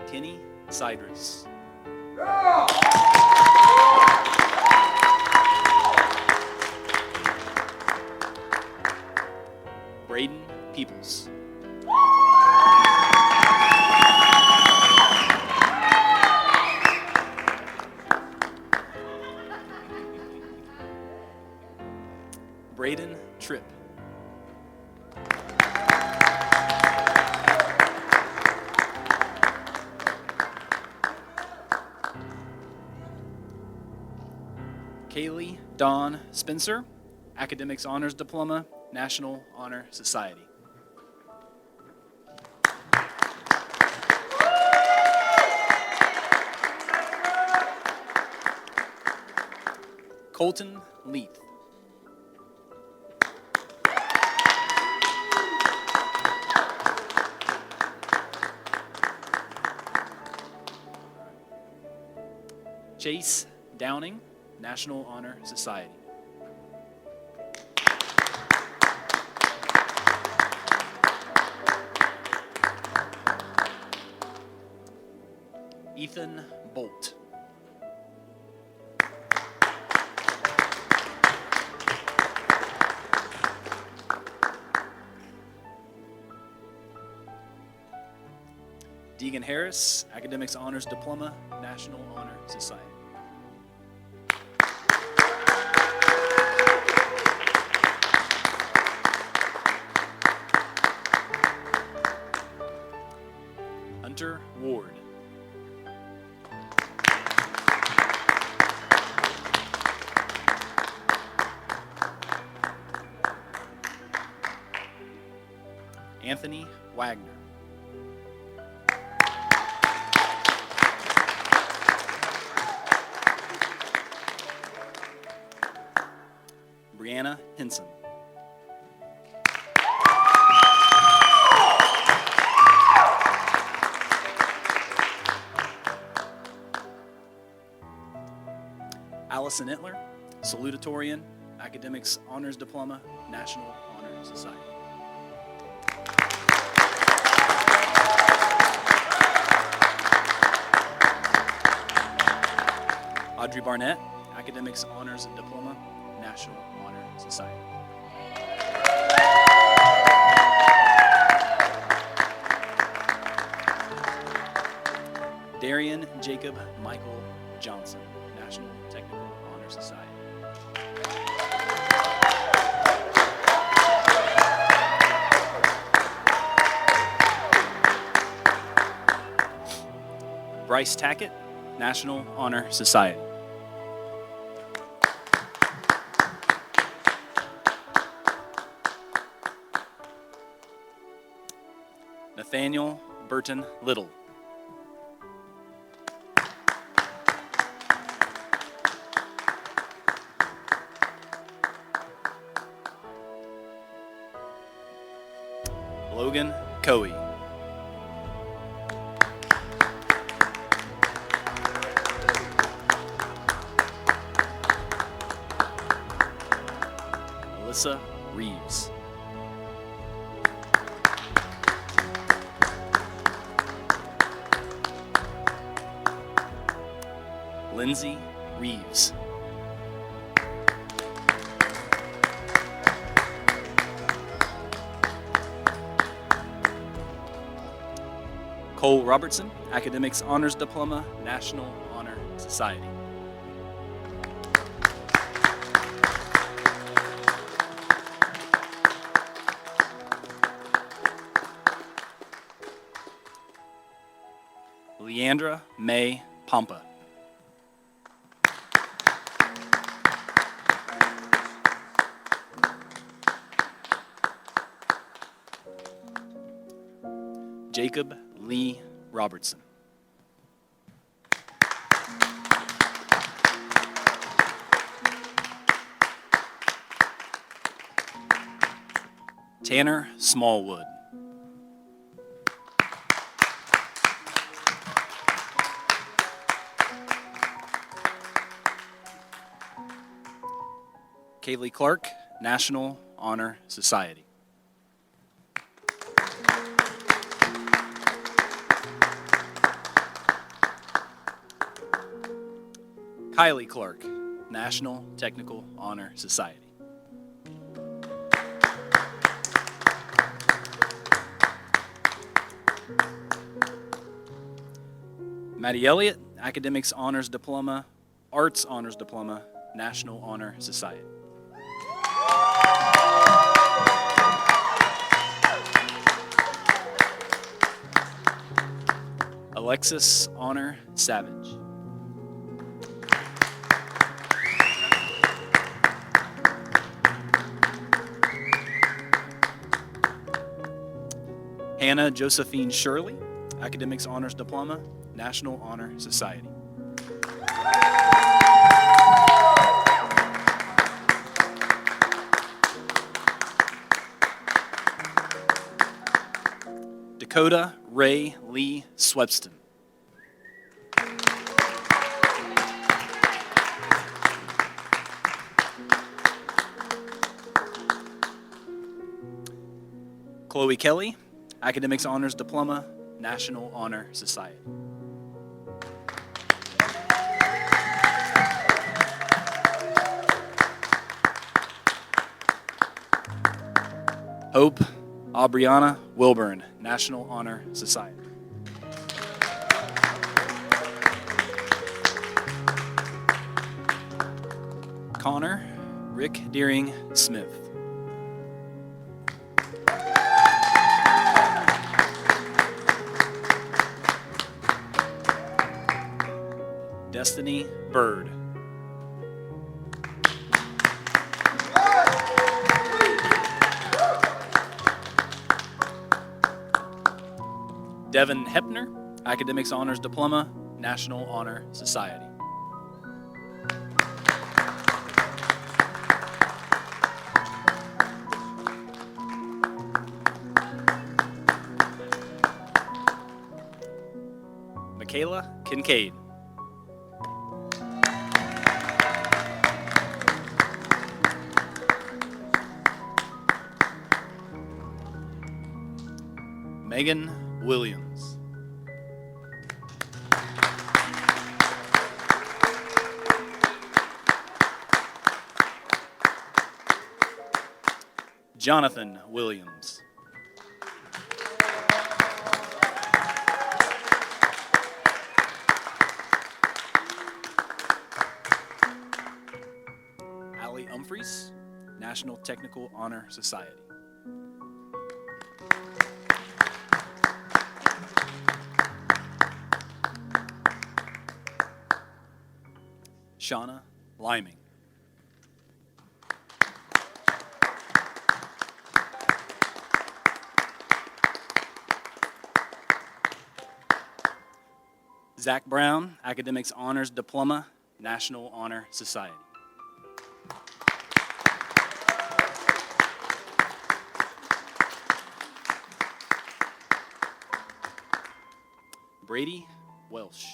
Kenny Cydrus. Braden Peoples. Braden Tripp. Kaylee Dawn Spencer, Academics Honors Diploma, National Honor Society. Colton Leith. Chase Downing, National Honor Society. Ethan Bolt. Deegan Harris, Academics Honors Diploma, National Honor Society. Hunter Ward. Anthony Wagner. Brianna Henson. Allison Entler, Salutatorian, Academics Honors Diploma, National Honor Society. Audrey Barnett, Academics Honors Diploma, National Honor Society. Darian Jacob Michael Johnson, National Technical Honor Society. Bryce Tackett, National Honor Society. Nathaniel Burton Little. Logan Coey. Alyssa Reeves. Lindsay Reeves. Cole Robertson, Academics Honors Diploma, National Honor Society. Leandra May Pompa. Jacob Lee Robertson. Tanner Smallwood. Kaylee Clark, National Honor Society. Kylie Clark, National Technical Honor Society. Maddie Elliott, Academics Honors Diploma, Arts Honors Diploma, National Honor Society. Alexis Honor Savage. Hannah Josephine Shirley, Academics Honors Diploma, National Honor Society. Dakota Ray Lee Swebston. Chloe Kelly, Academics Honors Diploma, National Honor Society. Hope Aubriana Wilburn, National Honor Society. Connor Rick Deering Smith. Destiny Bird. Devin Hepner, Academics Honors Diploma, National Honor Society. Michaela Kincaid. Megan Williams. Jonathan Williams. Allie Humphreys, National Technical Honor Society. Shauna Liming. Zach Brown, Academics Honors Diploma, National Honor Society. Brady Welsh.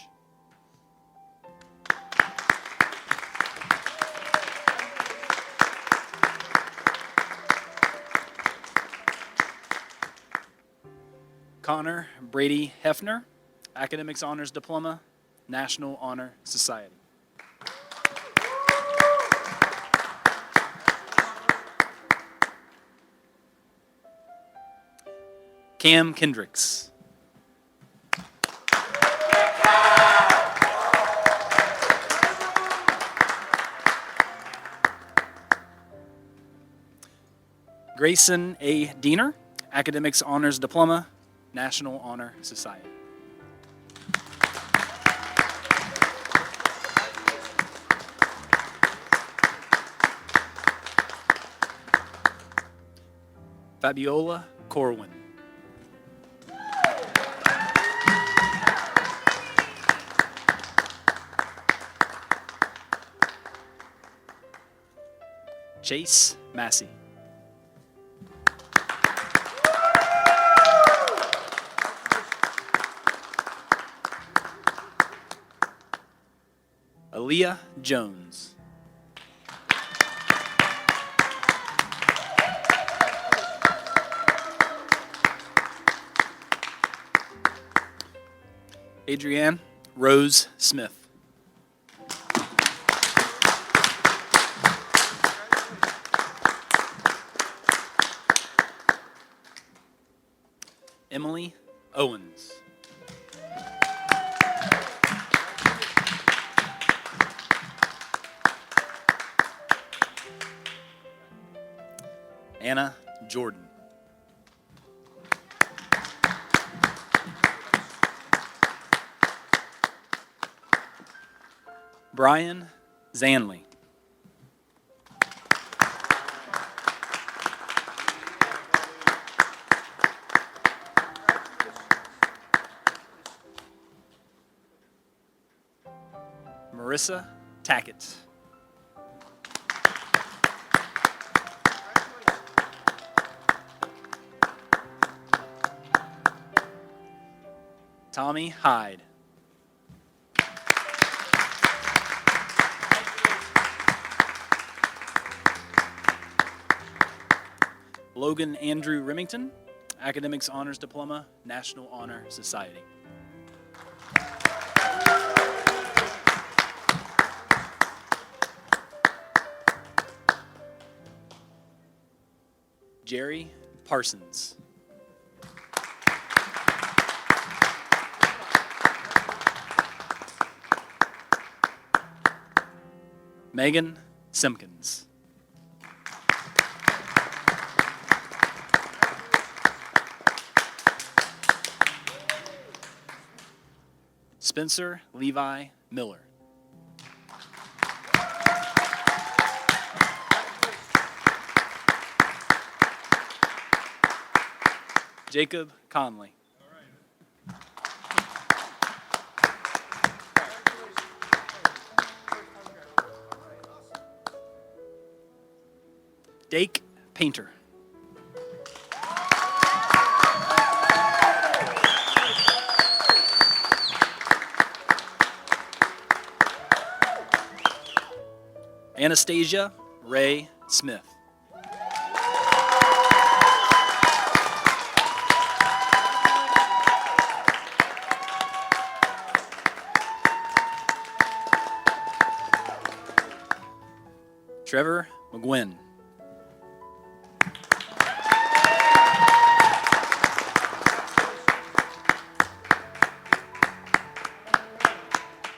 Connor Brady Hefner, Academics Honors Diploma, National Honor Society. Cam Kendricks. Grayson A. Diener, Academics Honors Diploma, National Honor Society. Fabiola Corwin. Chase Massey. Aaliyah Jones. Adrienne Rose Smith. Emily Owens. Anna Jordan. Brian Zanley. Marissa Tackett. Tommy Hyde. Logan Andrew Remington, Academics Honors Diploma, National Honor Society. Jerry Parsons. Megan Simpkins. Spencer Levi Miller. Jacob Conley. Dake Painter. Anastasia Ray Smith. Trevor McGuinn.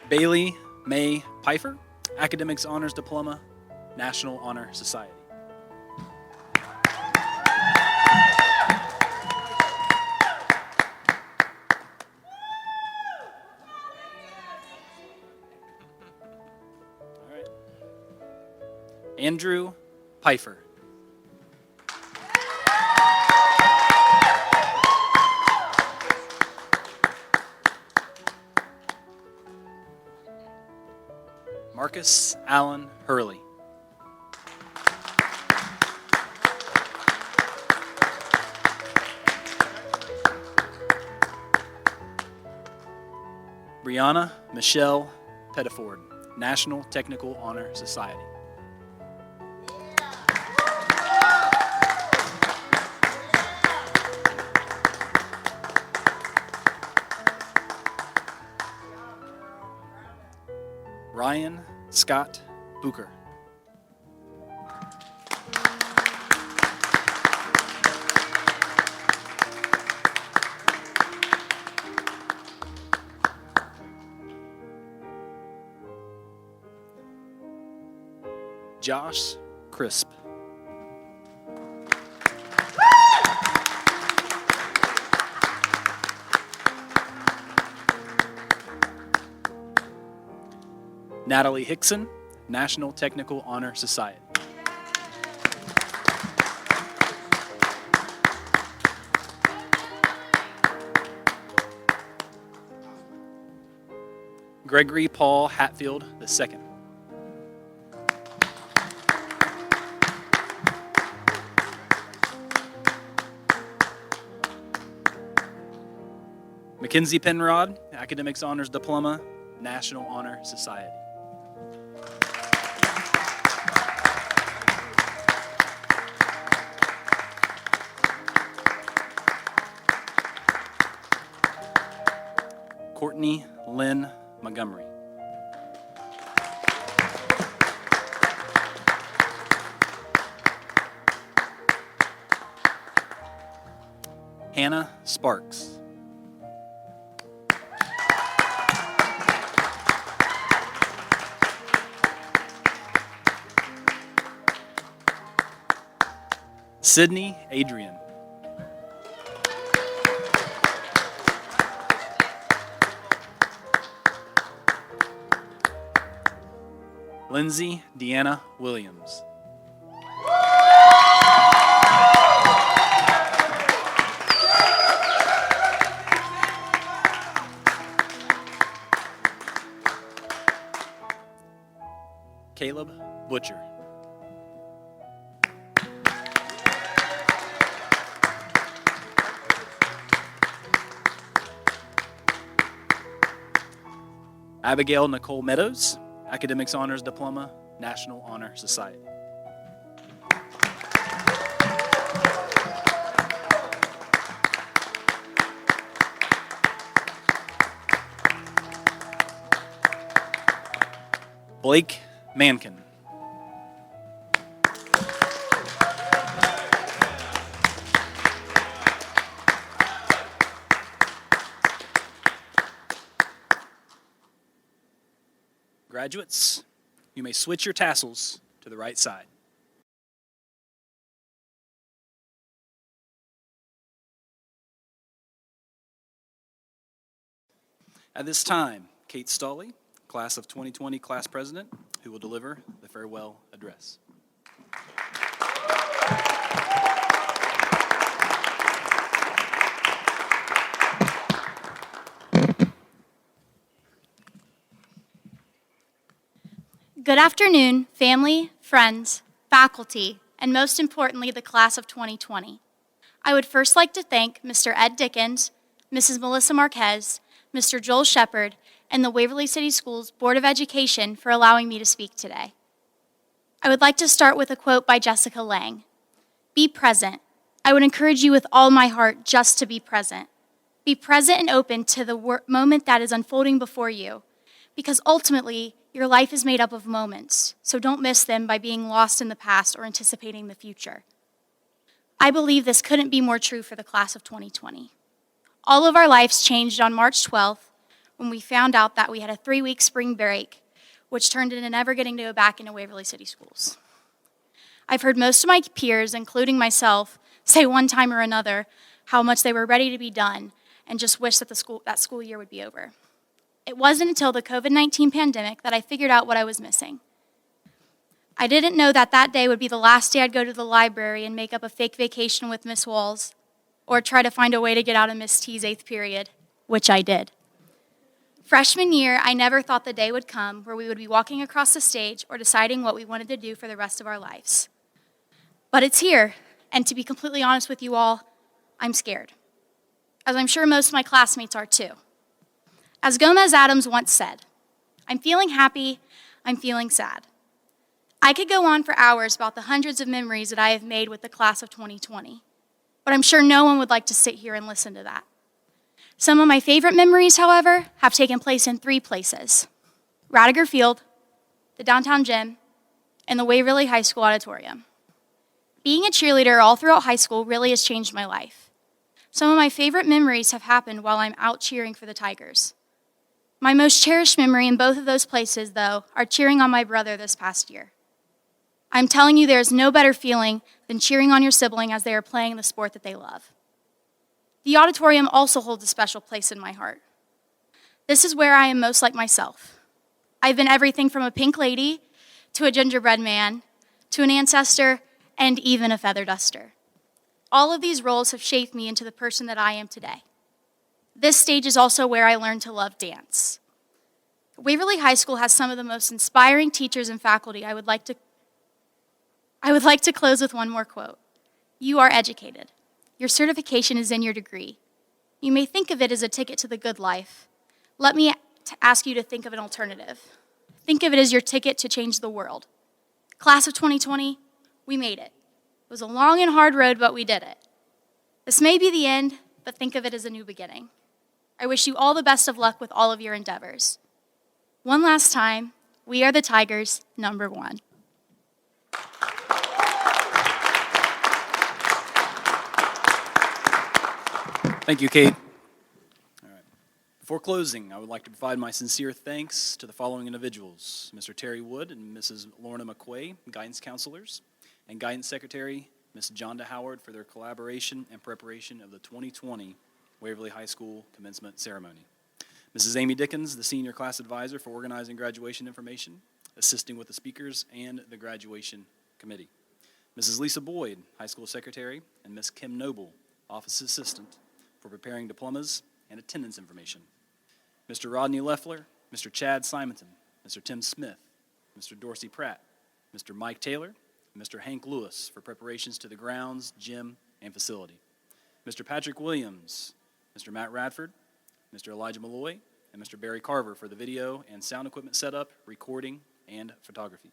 Bailey May Pfeiffer, Academics Honors Diploma, National Honor Society. All right. Andrew Pfeiffer. Marcus Allen Hurley. Brianna Michelle Pettiford, National Technical Honor Society. Ryan Scott Booker. Josh Crisp. Natalie Hickson, National Technical Honor Society. Gregory Paul Hatfield II. Mackenzie Penrod, Academics Honors Diploma, National Honor Society. Courtney Lynn Montgomery. Hannah Sparks. Sydney Adrian. Lindsay Deanna Williams. Caleb Butcher. Abigail Nicole Meadows, Academics Honors Diploma, National Honor Society. Blake Mankin. Graduates, you may switch your tassels to the right side. At this time, Kate Stolley, class of 2020 class president, who will deliver the farewell address. Good afternoon, family, friends, faculty, and most importantly, the class of 2020. I would first like to thank Mr. Ed Dickens, Mrs. Melissa Marquez, Mr. Joel Shepard, and the Waverly City Schools Board of Education for allowing me to speak today. I would like to start with a quote by Jessica Lange. Be present. I would encourage you with all my heart just to be present. Be present and open to the moment that is unfolding before you, because ultimately, your life is made up of moments, so don't miss them by being lost in the past or anticipating the future. I believe this couldn't be more true for the class of 2020. All of our lives changed on March 12th when we found out that we had a 3-week spring break, which turned into never getting to go back into Waverly City Schools. I've heard most of my peers, including myself, say one time or another how much they were ready to be done and just wish that that school year would be over. It wasn't until the COVID-19 pandemic that I figured out what I was missing. I didn't know that that day would be the last day I'd go to the library and make up a fake vacation with Miss Walls, or try to find a way to get out of Miss T's 8th period, which I did. Freshman year, I never thought the day would come where we would be walking across the stage or deciding what we wanted to do for the rest of our lives. But it's here, and to be completely honest with you all, I'm scared, as I'm sure most of my classmates are too. As Gomez Adams once said, I'm feeling happy, I'm feeling sad. I could go on for hours about the hundreds of memories that I have made with the class of 2020, but I'm sure no one would like to sit here and listen to that. Some of my favorite memories, however, have taken place in 3 places: Radiger Field, the downtown gym, and the Waverly High School auditorium. Being a cheerleader all throughout high school really has changed my life. Some of my favorite memories have happened while I'm out cheering for the Tigers. My most cherished memory in both of those places, though, are cheering on my brother this past year. I'm telling you, there is no better feeling than cheering on your sibling as they are playing the sport that they love. The auditorium also holds a special place in my heart. This is where I am most like myself. I've been everything from a pink lady to a gingerbread man to an ancestor and even a feather duster. All of these roles have shaped me into the person that I am today. This stage is also where I learned to love dance. Waverly High School has some of the most inspiring teachers and faculty. I would like to close with one more quote. You are educated. Your certification is in your degree. You may think of it as a ticket to the good life. Let me ask you to think of an alternative. Think of it as your ticket to change the world. Class of 2020, we made it. It was a long and hard road, but we did it. This may be the end, but think of it as a new beginning. I wish you all the best of luck with all of your endeavors. One last time, we are the Tigers, #1. Thank you, Kate. All right. Before closing, I would like to provide my sincere thanks to the following individuals: Mr. Terry Wood and Mrs. Lorna McQuay, guidance counselors, and guidance secretary, Ms. Jonda Howard, for their collaboration and preparation of the 2020 Waverly High School commencement ceremony. Mrs. Amy Dickens, the senior class advisor for organizing graduation information, assisting with the speakers and the graduation committee. Mrs. Lisa Boyd, high school secretary, and Ms. Kim Noble, office assistant, for preparing diplomas and attendance information. Mr. Rodney Leffler, Mr. Chad Simonton, Mr. Tim Smith, Mr. Dorsey Pratt, Mr. Mike Taylor, and Mr. Hank Lewis for preparations to the grounds, gym, and facility. Mr. Patrick Williams, Mr. Matt Radford, Mr. Elijah Malloy, and Mr. Barry Carver for the video and sound equipment setup, recording, and photography.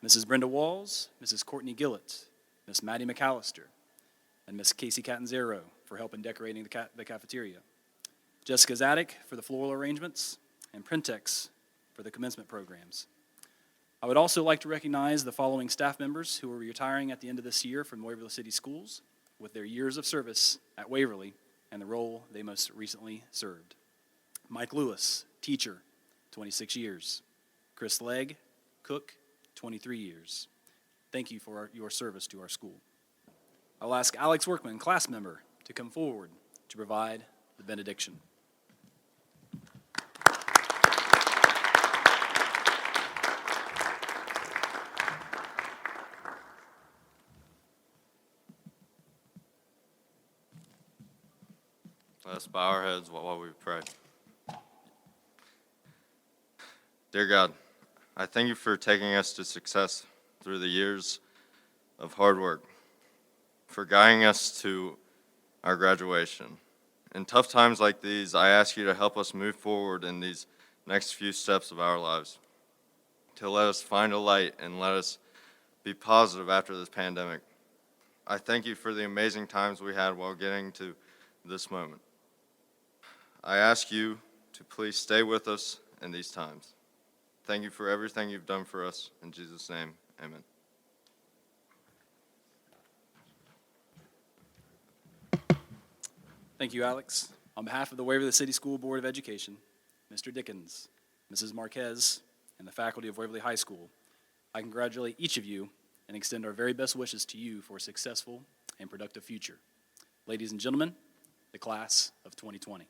Mrs. Brenda Walls, Mrs. Courtney Gillett, Miss Maddie McAllister, and Miss Casey Catanzaro for help in decorating the cafeteria. Jessica Zadek for the floral arrangements, and Printex for the commencement programs. I would also like to recognize the following staff members who are retiring at the end of this year from Waverly City Schools with their years of service at Waverly and the role they most recently served. Mike Lewis, teacher, 26 years. Chris Legg, cook, 23 years. Thank you for your service to our school. I'll ask Alex Workman, class member, to come forward to provide the benediction. Let us bow our heads while we pray. Dear God, I thank you for taking us to success through the years of hard work, for guiding us to our graduation. In tough times like these, I ask you to help us move forward in these next few steps of our lives, to let us find a light and let us be positive after this pandemic. I thank you for the amazing times we had while getting to this moment. I ask you to please stay with us in these times. Thank you for everything you've done for us. In Jesus' name, amen. Thank you, Alex. On behalf of the Waverly City School Board of Education, Mr. Dickens, Mrs. Marquez, and the faculty of Waverly High School, I congratulate each of you and extend our very best wishes to you for a successful and productive future. Ladies and gentlemen, the class of 2020.